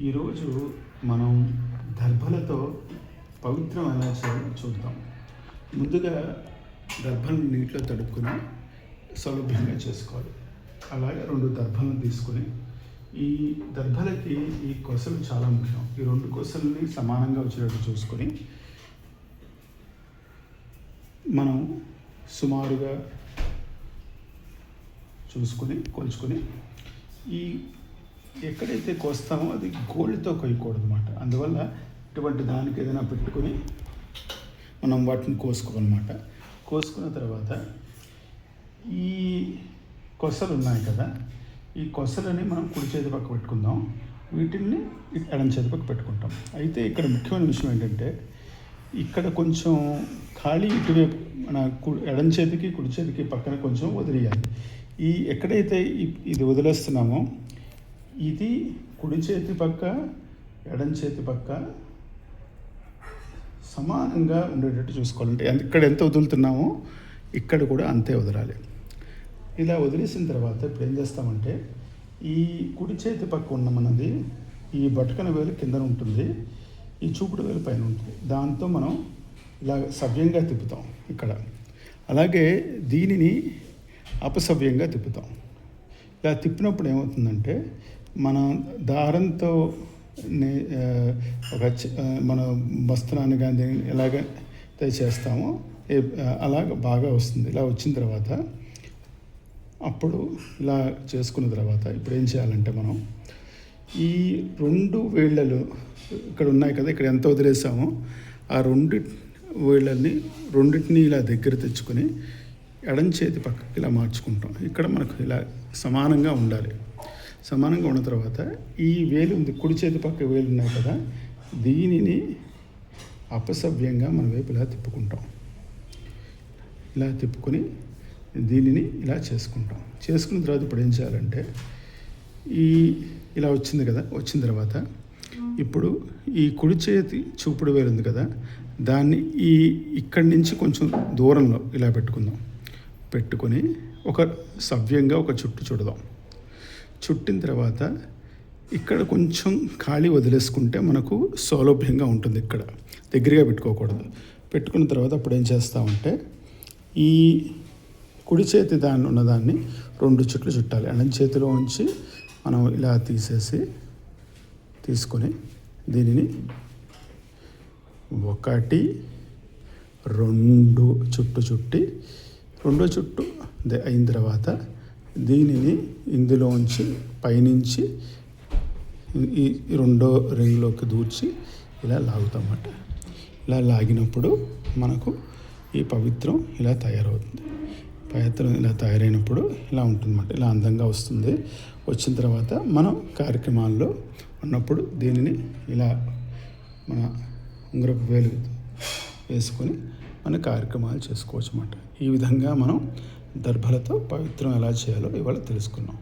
ఈరోజు మనం దర్భలతో పవిత్రం ఎలా చేయాలో చూద్దాం. ముందుగా దర్భలను నీటిలో తడుపుకొని సౌలభ్యంగా చేసుకోవాలి. అలాగే 2 దర్భలను తీసుకొని ఈ దర్భలకి ఈ కొసలు చాలా ముఖ్యం. ఈ 2 కొసలని సమానంగా వచ్చేటట్టు చూసుకొని మనం సుమారుగా చూసుకొని కొలుచుకొని ఈ ఎక్కడైతే కోస్తామో అది గోళ్ళతో కొయ్యకూడదు అన్నమాట. అందువల్ల ఇటువంటి దానికి ఏదైనా పెట్టుకొని మనం వాటిని కోసుకోవాలన్నమాట. కోసుకున్న తర్వాత ఈ కొసలు ఉన్నాయి కదా, ఈ కొసలని మనం కుడి చేతి పక్క పెట్టుకుందాం, వీటిని ఎడమ చేతి పక్క పెట్టుకుంటాం. అయితే ఇక్కడ ముఖ్యమైన విషయం ఏంటంటే ఇక్కడ కొంచెం ఖాళీ ఇటువైపు మన ఎడమ చేతికి కుడి చేతికి పక్కన కొంచెం వదిలేయాలి. ఈ ఎక్కడైతే ఇది వదిలేస్తున్నామో ఇది కుడి చేతి పక్క ఎడమ చేతి పక్క సమానంగా ఉండేటట్టు చూసుకోవాలంటే ఇక్కడ ఎంత వదులుతున్నామో ఇక్కడ కూడా అంతే వదలాలి. ఇలా వదిలేసిన తర్వాత ఇప్పుడు ఏం చేస్తామంటే ఈ కుడి చేతి పక్క ఉన్న మనది ఈ బటకన వేలు కింద ఉంటుంది, ఈ చూపుడు వేలు పైన ఉంటుంది. దాంతో మనం ఇలా సవ్యంగా తిప్పుతాం ఇక్కడ. అలాగే దీనిని అపసవ్యంగా తిప్పుతాం. ఇలా తిప్పినప్పుడు ఏమవుతుందంటే మన దారంతో ఒక మన వస్త్రాన్ని కానీ ఎలాగైతే చేస్తామో అలాగ బాగా వస్తుంది. ఇలా వచ్చిన తర్వాత అప్పుడు ఇలా చేసుకున్న తర్వాత ఇప్పుడు ఏం చేయాలంటే మనం ఈ 2 వేళ్ళలు ఇక్కడ ఉన్నాయి కదా, ఇక్కడ ఎంత వదిలేసామో ఆ 2 వేళ్ళని రెండింటిని ఇలా దగ్గర తెచ్చుకొని ఎడం చేతి పక్కకి ఇలా మార్చుకుంటాం. ఇక్కడ మనకు ఇలా సమానంగా ఉండాలి. సమానంగా ఉన్న తర్వాత ఈ వేలు ఉంది, కుడి చేతి పక్క వేలు ఉన్నాయి కదా, దీనిని అపసవ్యంగా మన వైపు ఇలా తిప్పుకుంటాం. ఇలా తిప్పుకొని దీనిని ఇలా చేసుకుంటాం. చేసుకున్న తర్వాత ఇప్పుడు ఏం చేయాలంటే ఇలా వచ్చింది కదా, వచ్చిన తర్వాత ఇప్పుడు ఈ కుడి చేతి చూపుడు వేలు ఉంది కదా, దాన్ని ఇక్కడి నుంచి కొంచెం దూరంలో ఇలా పెట్టుకుందాం. పెట్టుకొని ఒక సవ్యంగా ఒక చుట్టు చుడదాం. చుట్టిన తర్వాత ఇక్కడ కొంచెం ఖాళీ వదిలేసుకుంటే మనకు సౌలభ్యంగా ఉంటుంది. ఇక్కడ దగ్గరగా పెట్టుకోకూడదు. పెట్టుకున్న తర్వాత అప్పుడు ఏం చేస్తామంటే ఈ కుడి చేతి దాన్ని ఉన్నదాన్ని 2 చుట్లు చుట్టాలి. ఎడం చేతిలో ఉంచి మనం ఇలా తీసుకొని దీనిని 1 2 చుట్టు చుట్టి 2వ చుట్టు అయిన తర్వాత దీనిని ఇందులో ఉంచి పైనుంచి ఈ 2వ రింగ్లోకి దూర్చి ఇలా లాగుతామన్నమాట. ఇలా లాగినప్పుడు మనకు ఈ పవిత్రం ఇలా తయారవుతుంది. పవిత్రం ఇలా తయారైనప్పుడు ఇలా ఉంటుందన్నమాట. ఇలా అందంగా వస్తుంది. వచ్చిన తర్వాత మనం కార్యక్రమాల్లో ఉన్నప్పుడు దీనిని ఇలా మన ఉంగరపు వేలు వేసుకొని మన కార్యక్రమాలు చేసుకోవచ్చు అన్నమాట. ఈ విధంగా మనం దర్భలతో పవిత్రం ఎలా చేయాలో ఇవాళ తెలుసుకున్నాం.